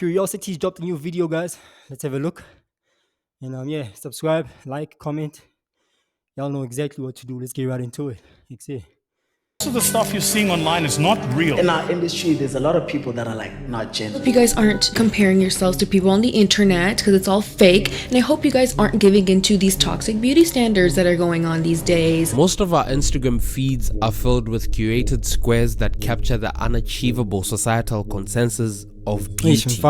Curiosity's dropped a new video, guys. Let's have a look. And yeah, subscribe, like, comment. Y'all know exactly what to do. Let's get right into it. Most of the stuff you're seeing online is not real. In our industry, there's a lot of people that are like not genuine. I hope you guys aren't comparing yourselves to people on the internet because it's all fake, and I hope you guys aren't giving into these toxic beauty standards that are going on these days. Most of our Instagram feeds are filled with curated squares that capture the unachievable societal consensus of beauty.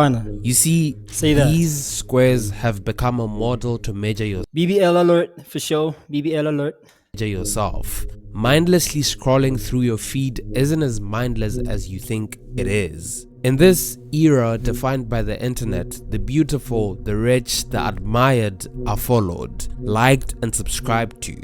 You see, these squares have become a model to measure your BBL Alert for sure. BBL Alert. Yourself. Mindlessly scrolling through your feed isn't as mindless as you think it is. In this era defined by the internet, the beautiful, the rich, the admired are followed, liked and subscribed to,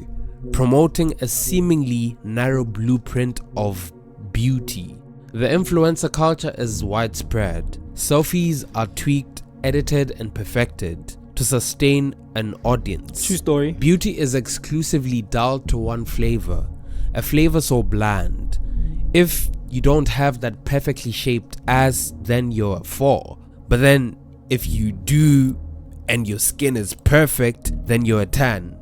promoting a seemingly narrow blueprint of beauty. The influencer culture is widespread. Selfies are tweaked, edited and perfected to sustain an audience. True story. Beauty is exclusively dulled to one flavor, a flavor so bland. If you don't have that perfectly shaped ass, then you're a 4. But then if you do and your skin is perfect, then you're a 10.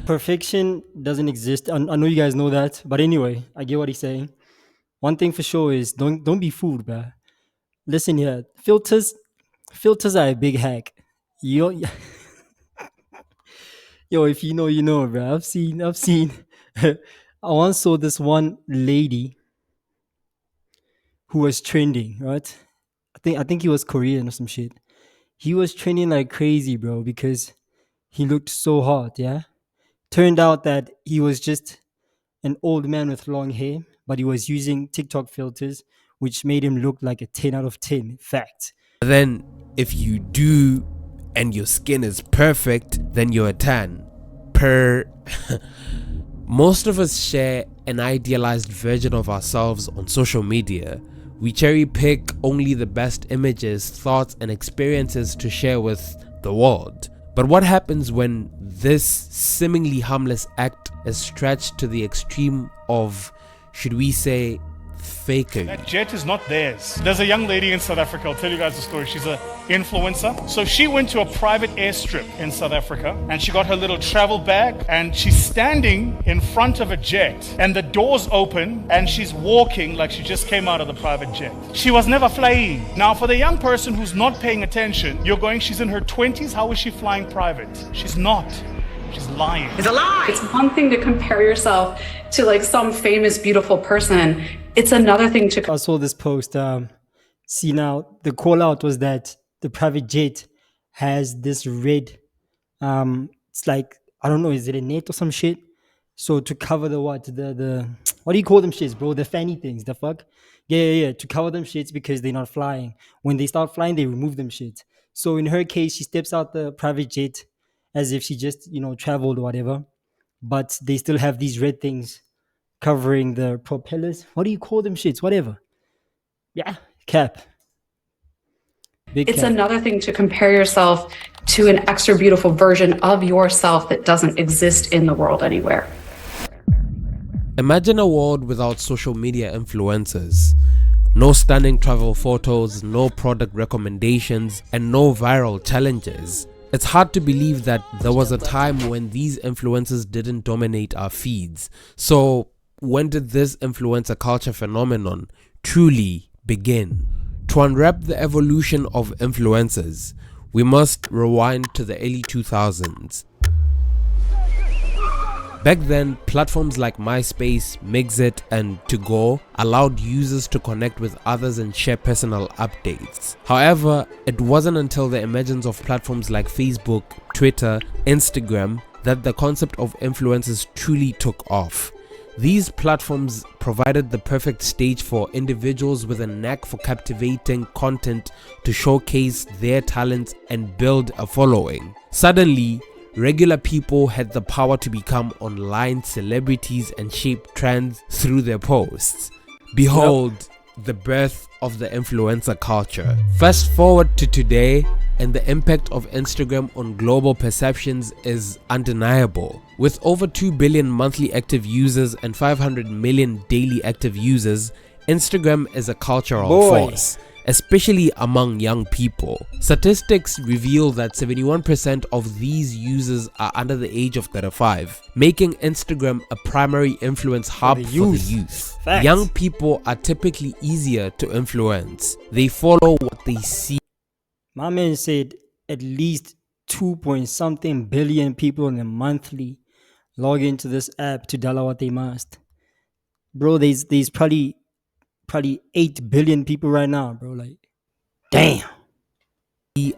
Perfection doesn't exist. I know you guys know that, but anyway, I get what he's saying. One thing for sure is don't be fooled, bruh. Listen here, filters are a big hack. Yo, if you know, you know, bro. I've seen. I once saw this one lady who was trending, right? I think he was Korean or some shit. He was trending like crazy, bro, because he looked so hot. Yeah, turned out that he was just an old man with long hair, but he was using TikTok filters, which made him look like a 10 out of 10. Fact. Then if you do and your skin is perfect, then you're a 10. Most of us share an idealized version of ourselves on social media. We cherry pick only the best images, thoughts and experiences to share with the world. But what happens when this seemingly harmless act is stretched to the extreme of, should we say, fakery? That jet is not theirs. There's a young lady in South Africa, I'll tell you guys the story. She's an influencer. So she went to a private airstrip in South Africa and she got her little travel bag and she's standing in front of a jet and the doors open and she's walking like she just came out of the private jet. She was never flying. Now for the young person who's not paying attention, you're going, she's in her 20s, how is she flying private? She's not. She's lying. It's a lie. It's one thing to compare yourself to like some famous, beautiful person. It's another thing to... I saw this post. See now, the call out was that the private jet has this red, it's like, I don't know, is it a net or some shit? So to cover the what do you call them shits, bro? The fanny things, the fuck? Yeah. To cover them shits because they're not flying. When they start flying, they remove them shits. So in her case, she steps out the private jet as if she just, traveled or whatever. But they still have these red things covering the propellers. What do you call them shits? Whatever. Yeah, cap. It's another thing to compare yourself to an extra beautiful version of yourself that doesn't exist in the world anywhere. Imagine a world without social media influencers. No stunning travel photos, no product recommendations, and no viral challenges. It's hard to believe that there was a time when these influencers didn't dominate our feeds. So when did this influencer culture phenomenon truly begin? To unwrap the evolution of influencers, we must rewind to the early 2000s. Back then, platforms like MySpace, MacG and To-Go allowed users to connect with others and share personal updates. However, it wasn't until the emergence of platforms like Facebook, Twitter, Instagram that the concept of influencers truly took off. These platforms provided the perfect stage for individuals with a knack for captivating content to showcase their talents and build a following. Suddenly, regular people had the power to become online celebrities and shape trends through their posts. Behold, the birth of the influencer culture. Fast forward to today, and the impact of Instagram on global perceptions is undeniable. With over 2 billion monthly active users and 500 million daily active users, Instagram is a cultural force. especially among young people. Statistics reveal that 71% of these users are under the age of 35, making Instagram a primary influence hub for the youth. Facts. Young people are typically easier to influence. They follow what they see. My man said at least 2 point something billion people in a monthly log into this app to dollar what they must. Bro, there's probably 8 billion people right now, bro. Like, damn.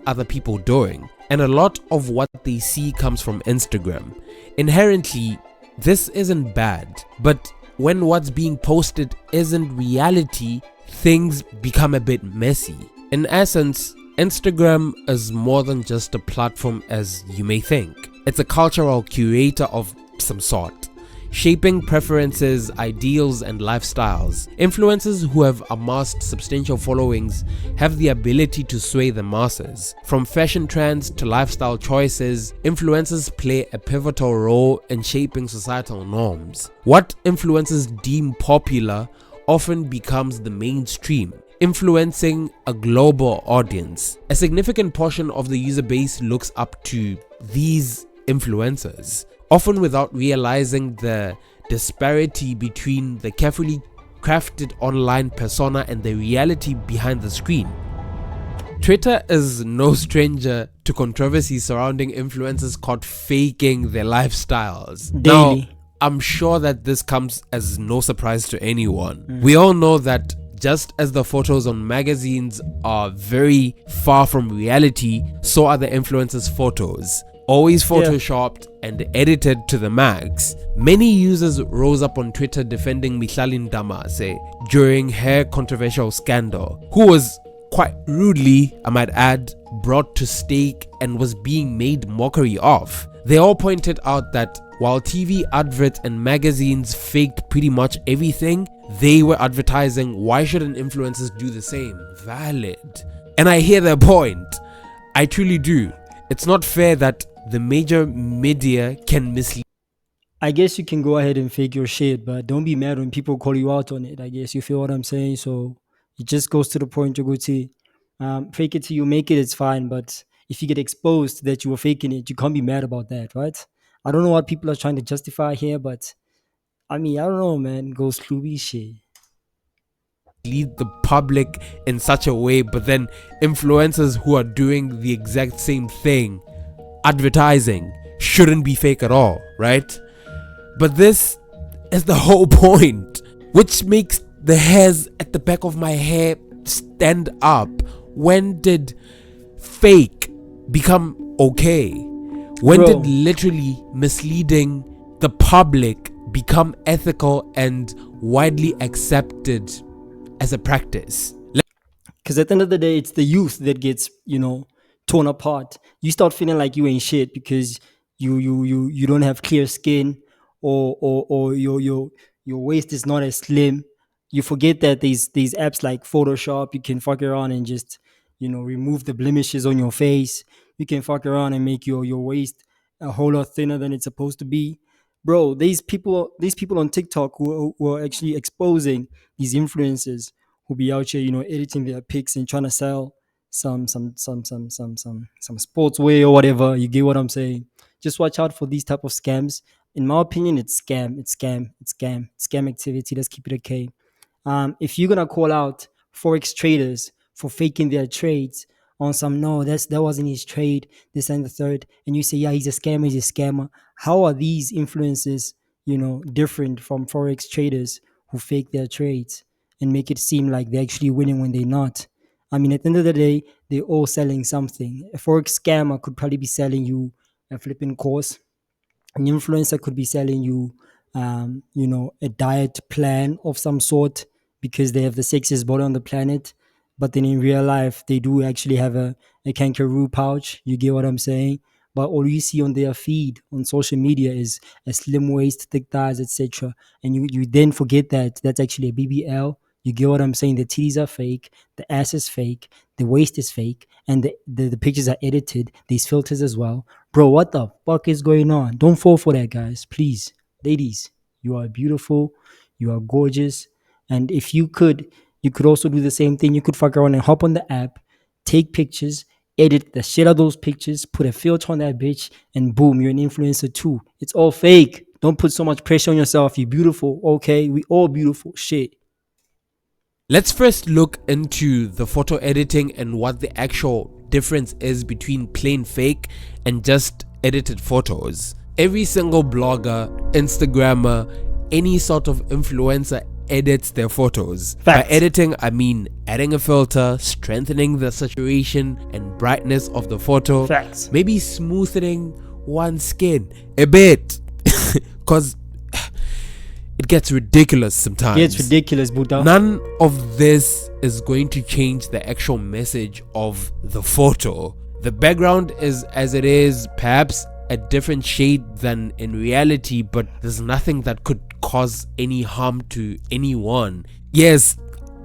Other people doing, and a lot of what they see comes from Instagram. Inherently, this isn't bad, but when what's being posted isn't reality, things become a bit messy. In essence, Instagram is more than just a platform as you may think. It's a cultural curator of some sort, shaping preferences, ideals, and lifestyles. Influencers who have amassed substantial followings have the ability to sway the masses. From fashion trends to lifestyle choices, influencers play a pivotal role in shaping societal norms. What influencers deem popular often becomes the mainstream, influencing a global audience. A significant portion of the user base looks up to these influencers, often without realizing the disparity between the carefully crafted online persona and the reality behind the screen. Twitter is no stranger to controversy surrounding influencers caught faking their lifestyles. Daily. Now, I'm sure that this comes as no surprise to anyone. We all know that just as the photos on magazines are very far from reality, so are the influencers' photos. Always photoshopped and edited to the max. Many users rose up on Twitter defending Mihlali Ndamase during her controversial scandal, who was quite rudely, I might add, brought to stake and was being made mockery of. They all pointed out that while TV adverts and magazines faked pretty much everything, they were advertising. Why shouldn't influencers do the same? Valid. And I hear their point. I truly do. It's not fair that the major media can mislead. I guess you can go ahead and fake your shit, but don't be mad when people call you out on it. I guess you feel what I'm saying. So it just goes to the point, Joguti. Fake it till you make it, it's fine. But if you get exposed that you were faking it, you can't be mad about that, right? I don't know what people are trying to justify here, but I mean, I don't know, man. Go Scooby shit. Lead the public in such a way, but then influencers who are doing the exact same thing, advertising, shouldn't be fake at all, right? But this is the whole point, which makes the hairs at the back of my hair stand up. When did fake become okay? When Bro. did literally misleading the public become ethical and widely accepted as a practice? Because at the end of the day, it's the youth that gets, torn apart. You start feeling like you ain't shit because you don't have clear skin, or your waist is not as slim. You forget that these apps like Photoshop, you can fuck around and just remove the blemishes on your face. You can fuck around and make your waist a whole lot thinner than it's supposed to be. Bro, these people on TikTok who are actually exposing these influencers who be out here, editing their pics and trying to sell some sportswear or whatever. You get what I'm saying? Just watch out for these type of scams. In my opinion, it's scam activity. Let's keep it okay. If you're gonna call out forex traders for faking their trades on some, no, that wasn't his trade, this and the third, and you say, yeah, he's a scammer. How are these influencers, different from forex traders who fake their trades and make it seem like they're actually winning when they're not? I mean, at the end of the day, they're all selling something. A forex scammer could probably be selling you a flipping course. An influencer could be selling you, a diet plan of some sort because they have the sexiest body on the planet. But then in real life, they do actually have a kangaroo pouch. You get what I'm saying? But all you see on their feed on social media is a slim waist, thick thighs, etc. And you then forget that that's actually a BBL. You get what I'm saying? The titties are fake, the ass is fake, the waist is fake, and the pictures are edited. There's filters as well. Bro, what the fuck is going on? Don't fall for that, guys. Please. Ladies, you are beautiful. You are gorgeous. And if you could, You could also do the same thing. You could fuck around and hop on the app, take pictures, edit the shit out of those pictures, put a filter on that bitch, and boom, you're an influencer too. It's all fake. Don't put so much pressure on yourself. You're beautiful, okay? We all beautiful. Shit. Let's first look into the photo editing and what the actual difference is between plain fake and just edited photos. Every single blogger, Instagrammer, any sort of influencer edits their photos. Facts. By editing, I mean adding a filter, strengthening the saturation and brightness of the photo, Facts. maybe smoothing one skin a bit, because it gets ridiculous sometimes. It's ridiculous, Buddha. None of this is going to change the actual message of the photo. The background is as it is, perhaps a different shade than in reality, but there's nothing that could cause any harm to anyone. Yes,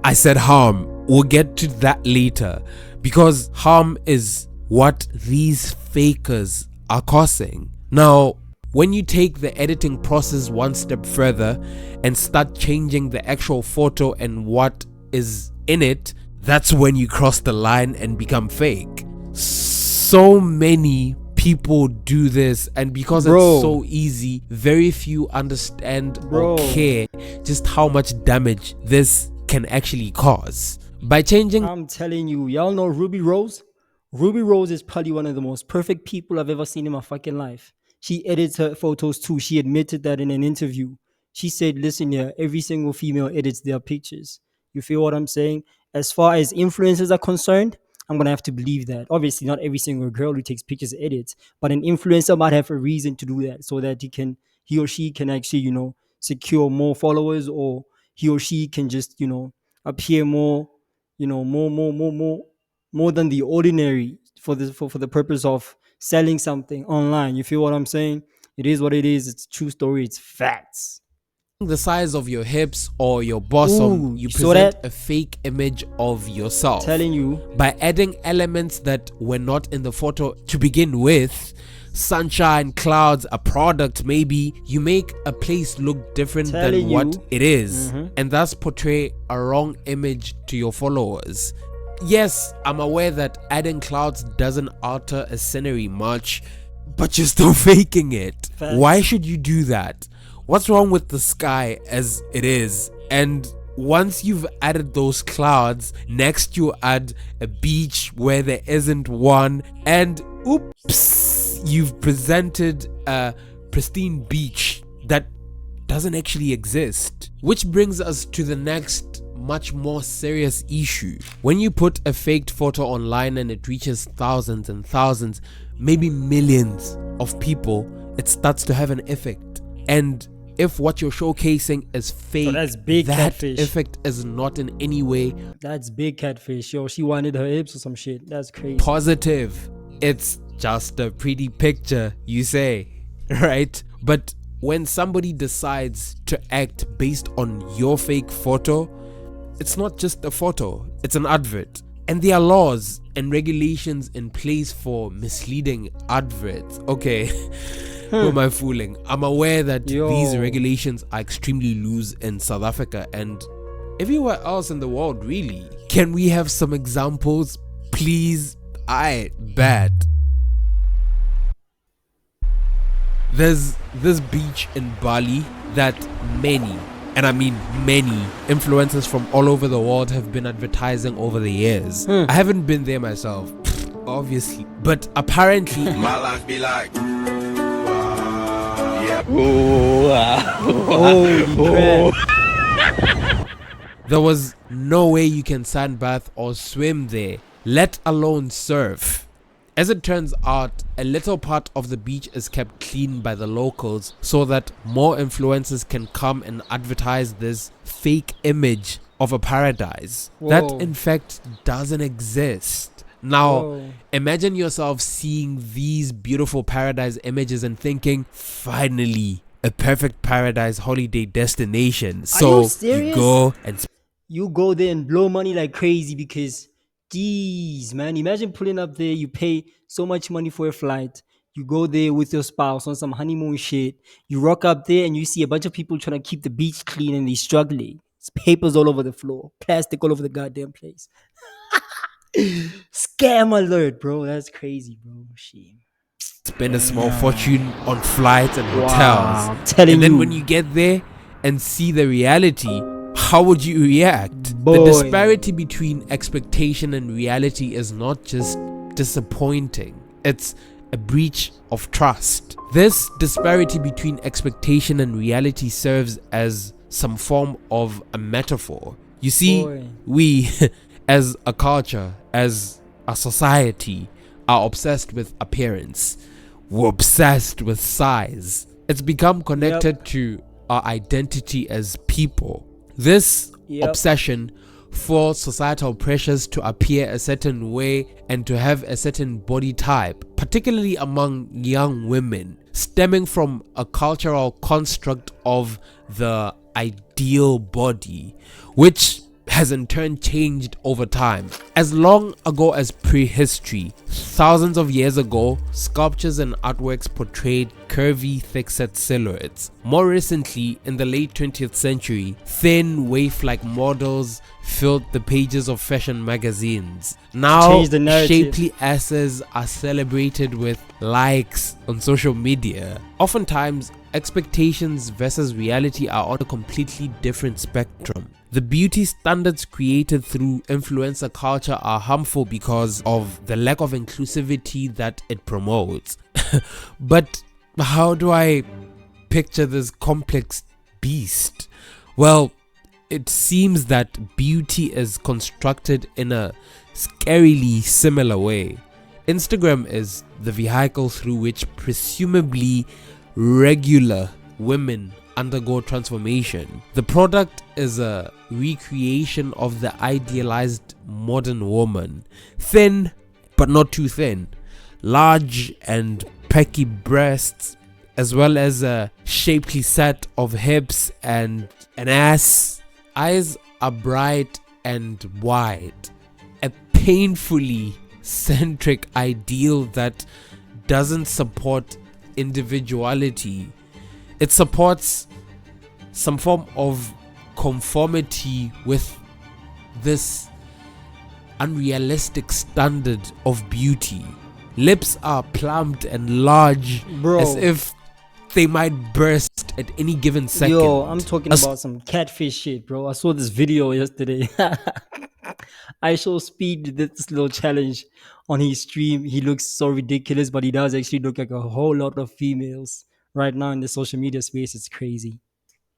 I said harm. We'll get to that later, because harm is what these fakers are causing. Now, when you take the editing process one step further and start changing the actual photo and what is in it, that's when you cross the line and become fake. So many people do this, and because it's so easy, very few understand or care just how much damage this can actually cause. By changing, I'm telling you, y'all know Rubi Rose? Rubi Rose is probably one of the most perfect people I've ever seen in my fucking life. She edits her photos too. She admitted that in an interview. She said, listen here, every single female edits their pictures. You feel what I'm saying? As far as influencers are concerned, I'm going to have to believe that. Obviously, not every single girl who takes pictures edits, but an influencer might have a reason to do that so that he or she can actually, secure more followers, or he or she can just, appear more, more than the ordinary for the purpose of selling something online. You feel what I'm saying? It is what it is. It's a true story. It's facts. the size of your hips or your bosom, Ooh, you saw present that? a fake image of yourself. Telling you. By adding elements that were not in the photo to begin with, sunshine, clouds, a product maybe, you make a place look different Telling than what you. it is, and thus portray a wrong image to your followers. Yes, I'm aware that adding clouds doesn't alter a scenery much, but you're still faking it. Facts. Why should you do that? What's wrong with the sky as it is? And once you've added those clouds, next you add a beach where there isn't one, and oops, you've presented a pristine beach that doesn't actually exist. Which brings us to the next much more serious issue. When you put a faked photo online and it reaches thousands and thousands, maybe millions of people, it starts to have an effect. And if what you're showcasing is fake, So that's big that catfish. effect is not in any way That's big catfish. Yo, she wanted her hips or some shit. That's crazy. positive. It's just a pretty picture, you say, right? But when somebody decides to act based on your fake photo, it's not just a photo, it's an advert. And there are laws and regulations in place for misleading adverts. Okay, who am I fooling? I'm aware that these regulations are extremely loose in South Africa and everywhere else in the world, really. Can we have some examples, please? I bet. There's this beach in Bali that many, and I mean many, influencers from all over the world have been advertising over the years. I haven't been there myself, obviously, but apparently My life be like, yeah. Holy crap. there was no way you can sunbathe or swim there, let alone surf. As it turns out, a little part of the beach is kept clean by the locals so that more influencers can come and advertise this fake image of a paradise that Whoa. in fact doesn't exist. Now, Whoa. imagine yourself seeing these beautiful paradise images and thinking, finally, a perfect paradise holiday destination. So you serious? go and You go there and blow money like crazy because, geez, man, imagine pulling up there. You pay so much money for a flight. You go there with your spouse on some honeymoon shit. You rock up there and you see a bunch of people trying to keep the beach clean and they're struggling. It's papers all over the floor, plastic all over the goddamn place. Scam alert, bro. That's crazy, bro. Shit. Spend a small fortune on flights and hotels. Wow, I'm telling and then you. when you get there and see the reality, how would you react? Boy. The disparity between expectation and reality is not just disappointing, it's a breach of trust. This disparity between expectation and reality serves as some form of a metaphor. You see, we as a culture, as a society, are obsessed with appearance. We're obsessed with size. It's become connected to our identity as people. This obsession for societal pressures to appear a certain way and to have a certain body type, particularly among young women, stemming from a cultural construct of the ideal body, which has in turn changed over time. As long ago as prehistory, thousands of years ago, sculptures and artworks portrayed curvy, thick-set silhouettes. More recently, in the late 20th century, thin, waif-like models filled the pages of fashion magazines. Now, shapely asses are celebrated with likes on social media. Oftentimes, expectations versus reality are on a completely different spectrum. The beauty standards created through influencer culture are harmful because of the lack of inclusivity that it promotes. But how do I picture this complex beast? Well, it seems that beauty is constructed in a scarily similar way. Instagram is the vehicle through which presumably regular women undergo transformation. The product is a recreation of the idealized modern woman. Thin, but not too thin. Large and pecky breasts, as well as a shapely set of hips and an ass. Eyes are bright and wide. A painfully centric ideal that doesn't support individuality. It supports some form of conformity with this unrealistic standard of beauty. Lips are plumped and large, as if they might burst at any given second. Yo, I'm talking about some catfish shit, bro. I saw this video yesterday. iShowSpeed did this little challenge on his stream. He looks so ridiculous, but he does actually look like a whole lot of females right now in the social media space. It's crazy.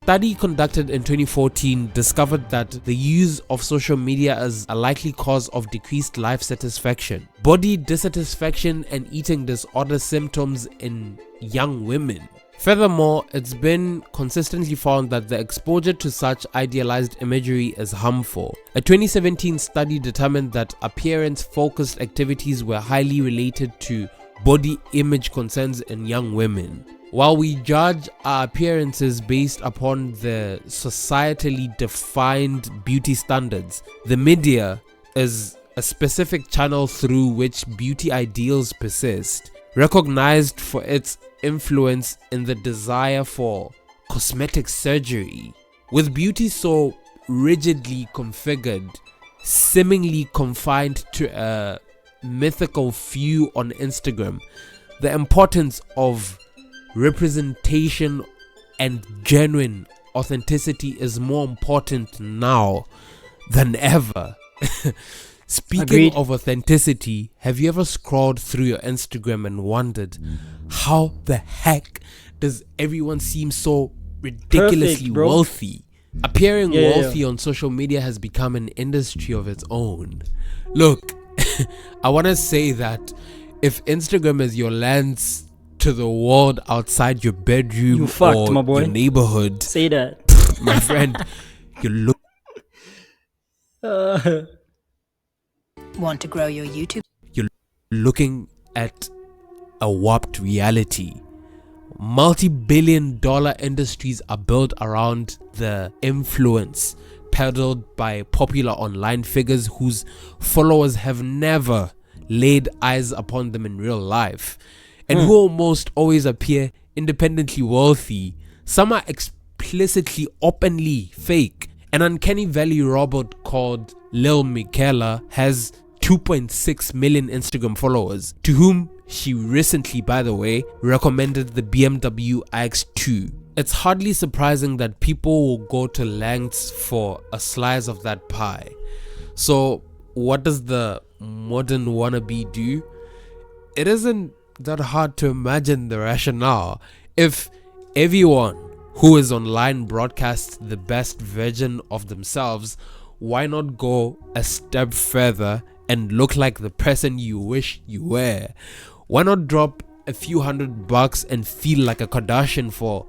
Study conducted in 2014 discovered that the use of social media is a likely cause of decreased life satisfaction, body dissatisfaction, and eating disorder symptoms in young women. Furthermore, it's been consistently found that the exposure to such idealized imagery is harmful. A 2017 study determined that appearance-focused activities were highly related to body image concerns in young women. While we judge our appearances based upon the societally defined beauty standards, the media is a specific channel through which beauty ideals persist, recognized for its influence in the desire for cosmetic surgery. With beauty so rigidly configured, seemingly confined to a mythical few on Instagram, the importance of representation and genuine authenticity is more important now than ever. Speaking of authenticity, have you ever scrolled through your Instagram and wondered how the heck does everyone seem so ridiculously wealthy? Appearing wealthy on social media has become an industry of its own. Look, I want to say that if Instagram is your lens to the world outside your bedroom or your neighborhood, say that, my friend, you want to grow your YouTube? You're looking at a warped reality. Multi-billion-dollar industries are built around the influence peddled by popular online figures whose followers have never laid eyes upon them in real life, and who almost always appear independently wealthy. Some are explicitly, openly fake, An uncanny valley robot called Lil Michaela has 2.6 million Instagram followers, to whom she recently, by the way, recommended the BMW iX2. It's hardly surprising that people will go to lengths for a slice of that pie. So what does the modern wannabe do? It isn't that hard to imagine the rationale. If everyone who is online broadcasts the best version of themselves, why not go a step further and look like the person you wish you were? Why not drop a few $100 and feel like a Kardashian for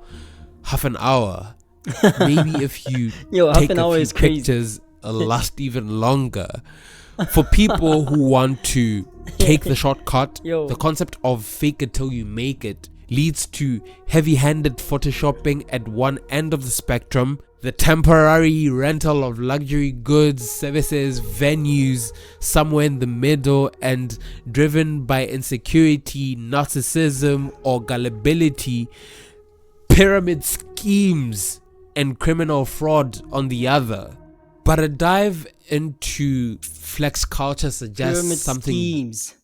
half an hour? Maybe if you take a few pictures, it'll last even longer. For people who want to take the shortcut, the concept of fake it till you make it leads to heavy-handed photoshopping at one end of the spectrum, the temporary rental of luxury goods, services, venues somewhere in the middle, and driven by insecurity, narcissism, or gullibility, pyramid schemes and criminal fraud on the other. But a dive into flex culture suggests pyramid something. Schemes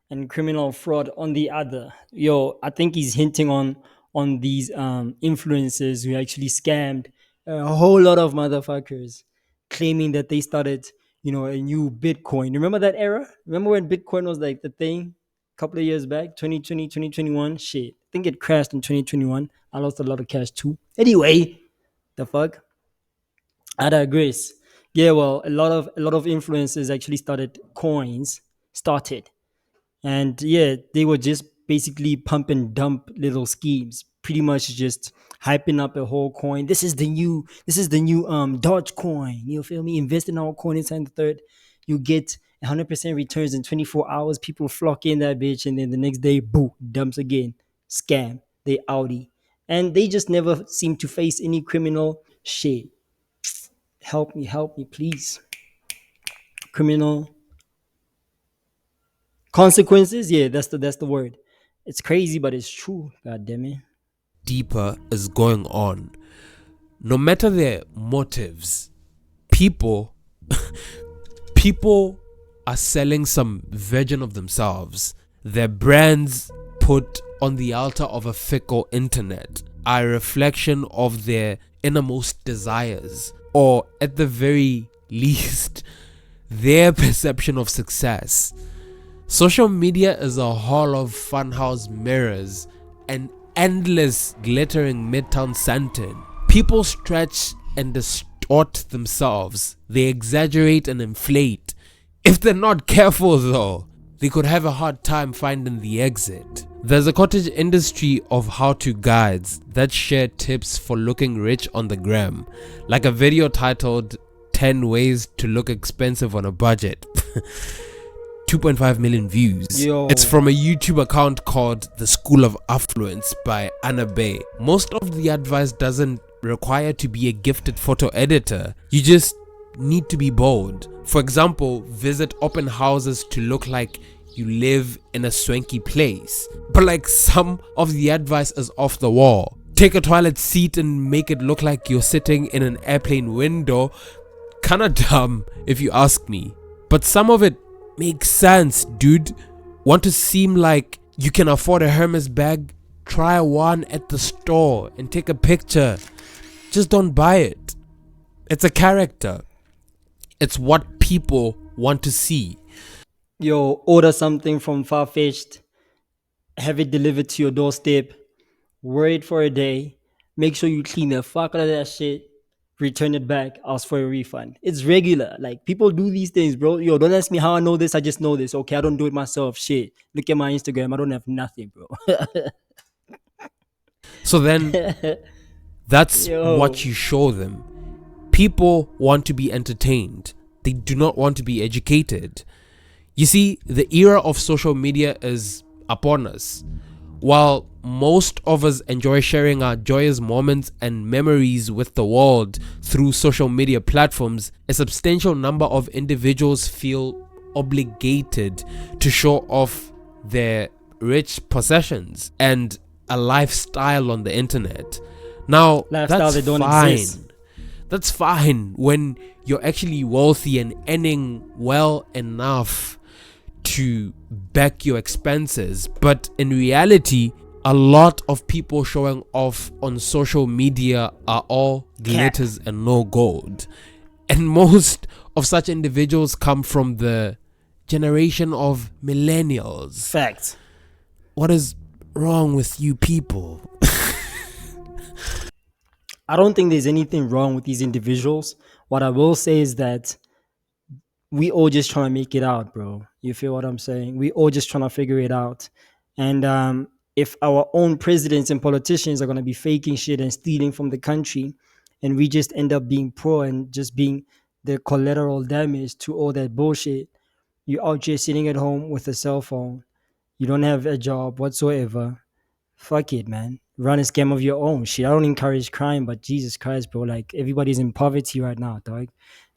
and criminal fraud on the other. I think he's hinting on these influencers who actually scammed a whole lot of motherfuckers, claiming that they started, a new Bitcoin. Remember that era? Remember when Bitcoin was like the thing a couple of years back, 2020, 2021? Shit. I think it crashed in 2021. I lost a lot of cash too. Anyway, the fuck? I digress. Yeah, well, a lot of influencers actually started, and yeah, they were just basically pump and dump little schemes, pretty much just hyping up a whole coin. This is the new Dodge coin. You feel me? Invest in our coin inside the third. You get 100% returns in 24 hours. People flock in that bitch, and then the next day, boo, dumps again. Scam. They Audi. And they just never seem to face any criminal shit. Help me, please. Criminal consequences. Yeah, that's the word. It's crazy, but it's true. God damn it. Deeper is going on. No matter their motives, people are selling some version of themselves. Their brands put on the altar of a fickle internet are a reflection of their innermost desires, or at the very least, their perception of success. Social media is a hall of funhouse mirrors and endless glittering midtown Santin. People stretch and distort themselves. They exaggerate and inflate. If they're not careful though, they could have a hard time finding the exit. There's a cottage industry of how-to guides that share tips for looking rich on the gram, like a video titled 10 Ways to Look Expensive on a Budget. 2.5 million views. It's from a YouTube account called The School of Affluence by Anna Bay. Most of the advice doesn't require to be a gifted photo editor. You just need to be bold. For example, visit open houses to look like you live in a swanky place. But like, some of the advice is off the wall. Take a toilet seat and make it look like you're sitting in an airplane window. Kinda dumb if you ask me. But some of it makes sense, dude. Want to seem like you can afford a Hermes bag? Try one at the store and take a picture. Just don't buy it. It's a character. It's what people want to see. Order something from Farfetched, have it delivered to your doorstep, wear it for a day, make sure you clean the fuck out of that shit, return it back, ask for a refund. It's regular. Like, people do these things, bro. Don't ask me how I know this. I just know this. Okay, I don't do it myself. Shit. Look at my Instagram. I don't have nothing, bro. So then, that's what you show them. People want to be entertained. They do not want to be educated. You see, the era of social media is upon us. While most of us enjoy sharing our joyous moments and memories with the world through social media platforms, a substantial number of individuals feel obligated to show off their rich possessions and a lifestyle on the internet. Now, that's fine. That's fine when you're actually wealthy and earning well enough to back your expenses. But in reality, a lot of people showing off on social media are all glitters and no gold. And most of such individuals come from the generation of millennials. Facts. What is wrong with you people? I don't think there's anything wrong with these individuals. What I will say is that we all just trying to make it out, bro. You feel what I'm saying? We all just trying to figure it out. And if our own presidents and politicians are going to be faking shit and stealing from the country, and we just end up being poor and just being the collateral damage to all that bullshit, you're out here sitting at home with a cell phone. You don't have a job whatsoever. Fuck it, man. Run a scam of your own. Shit, I don't encourage crime, but Jesus Christ, bro. Like, everybody's in poverty right now, dog.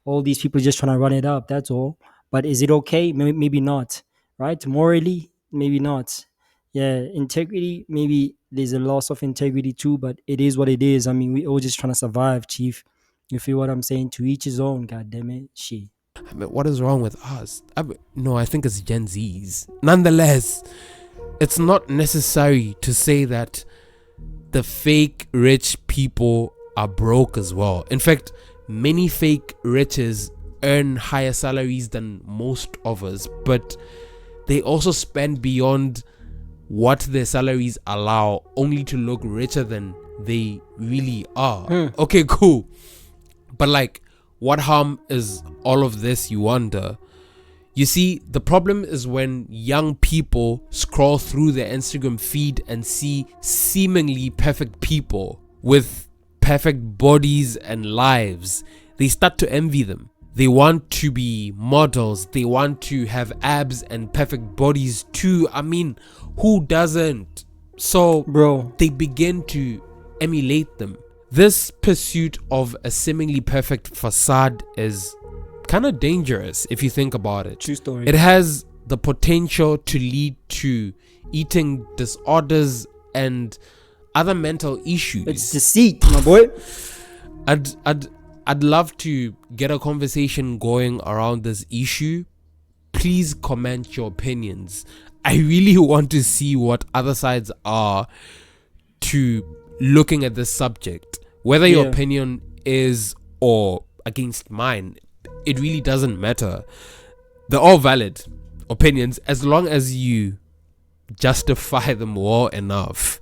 All these people just trying to run it up. That's all. But is it okay? Maybe not. Right? Morally, maybe not. Yeah, integrity, maybe there's a loss of integrity too, but it is what it is. I mean, we all just trying to survive, chief. You feel what I'm saying? To each his own, god damn it. Shit. I mean, what is wrong with us? No, I think it's Gen Zs. Nonetheless, it's not necessary to say that the fake rich people are broke as well. In fact, many fake riches earn higher salaries than most of us, but they also spend beyond what their salaries allow, only to look richer than they really are. Okay, cool. But like, what harm is all of this, you wonder? You see, the problem is when young people scroll through their Instagram feed and see seemingly perfect people with perfect bodies and lives. They start to envy them. They want to be models. They want to have abs and perfect bodies too. I mean, who doesn't? So, bro, they begin to emulate them. This pursuit of a seemingly perfect facade is kind of dangerous if you think about it. True story. It has the potential to lead to eating disorders and other mental issues. It's deceit, my boy. I'd love to get a conversation going around this issue. Please comment your opinions. I really want to see what other sides are to looking at this subject. Whether your opinion is or against mine, it really doesn't matter. They're all valid opinions as long as you justify them well enough.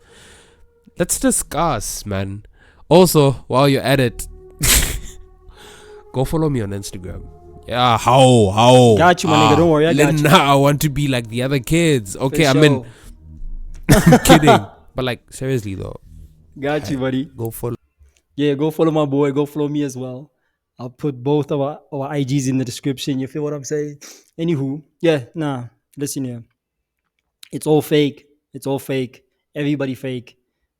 Let's discuss, man. Also, while you're at it, go follow me on Instagram. Yeah, how? Got you, my nigga. Don't worry, I got you. Nah, I want to be like the other kids. Okay, For I mean, sure. kidding. But like, seriously though. Got you, buddy. Go follow. Yeah, go follow my boy. Go follow me as well. I'll put both of our IGs in the description. You feel what I'm saying? Anywho, listen here. It's all fake. It's all fake. Everybody fake.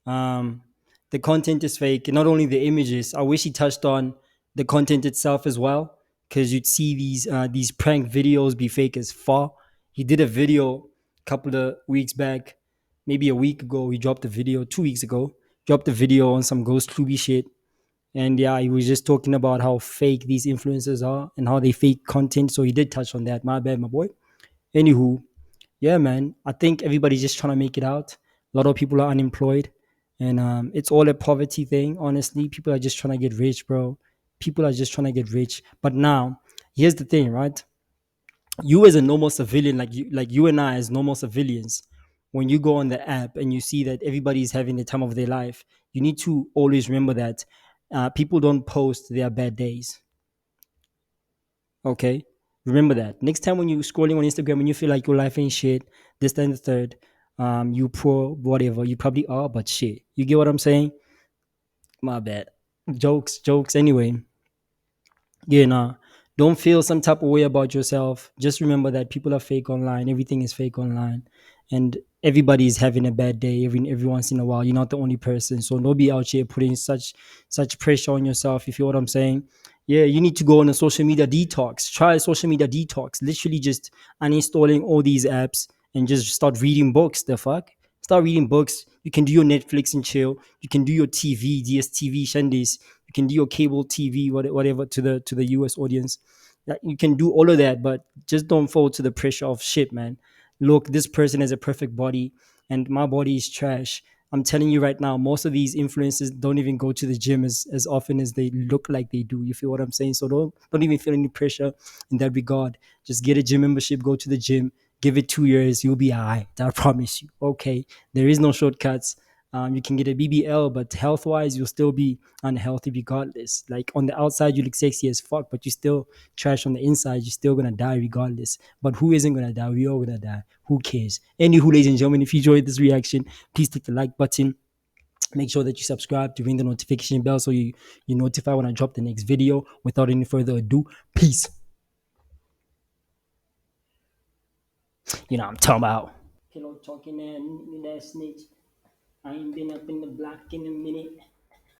The content is fake. And not only the images. I wish he touched on the content itself as well, because you'd see these prank videos be fake as far. He did a video a couple of weeks back, maybe a week ago. He dropped a video 2 weeks ago. Dropped a video on some ghost Ruby shit. And yeah, he was just talking about how fake these influencers are and how they fake content. So he did touch on that. My bad, my boy. Anywho, yeah, man. I think everybody's just trying to make it out. A lot of people are unemployed. And it's all a poverty thing, honestly. People are just trying to get rich, bro. People are just trying to get rich. But now, here's the thing, right? You as a normal civilian, like you and I as normal civilians, when you go on the app and you see that everybody's having the time of their life, you need to always remember that people don't post their bad days. Okay? Remember that. Next time when you're scrolling on Instagram and you feel like your life ain't shit, this, then the third, you poor, whatever, you probably are, but shit. You get what I'm saying? My bad. Jokes. Anyway. Yeah, nah. Don't feel some type of way about yourself. Just remember that people are fake online. Everything is fake online. And everybody is having a bad day every once in a while. You're not the only person. So don't be out here putting such pressure on yourself. You feel what I'm saying? Yeah, you need to go on a social media detox. Try a social media detox. Literally just uninstalling all these apps and just start reading books. The fuck? Start start reading books. You can do your Netflix and chill. You can do your TV, DSTV, Shandays. You can do your cable TV, whatever, to the US audience. You can do all of that, but just don't fall to the pressure of shit, man. Look, this person has a perfect body, and my body is trash. I'm telling you right now, most of these influencers don't even go to the gym as often as they look like they do. You feel what I'm saying? So don't even feel any pressure in that regard. Just get a gym membership, go to the gym, give it 2 years, you'll be all right. I promise you. Okay. There is no shortcuts. You can get a BBL, but health wise, you'll still be unhealthy regardless. Like on the outside, you look sexy as fuck, but you still trash on the inside. You're still gonna die regardless. But who isn't gonna die? We all gonna die. Who cares? Anywho, ladies and gentlemen, if you enjoyed this reaction, please click the like button. Make sure that you subscribe to ring the notification bell so you notify when I drop the next video. Without any further ado, peace. You know what I'm talking about. Pillow talking and that snitch. I ain't been up in the block in a minute.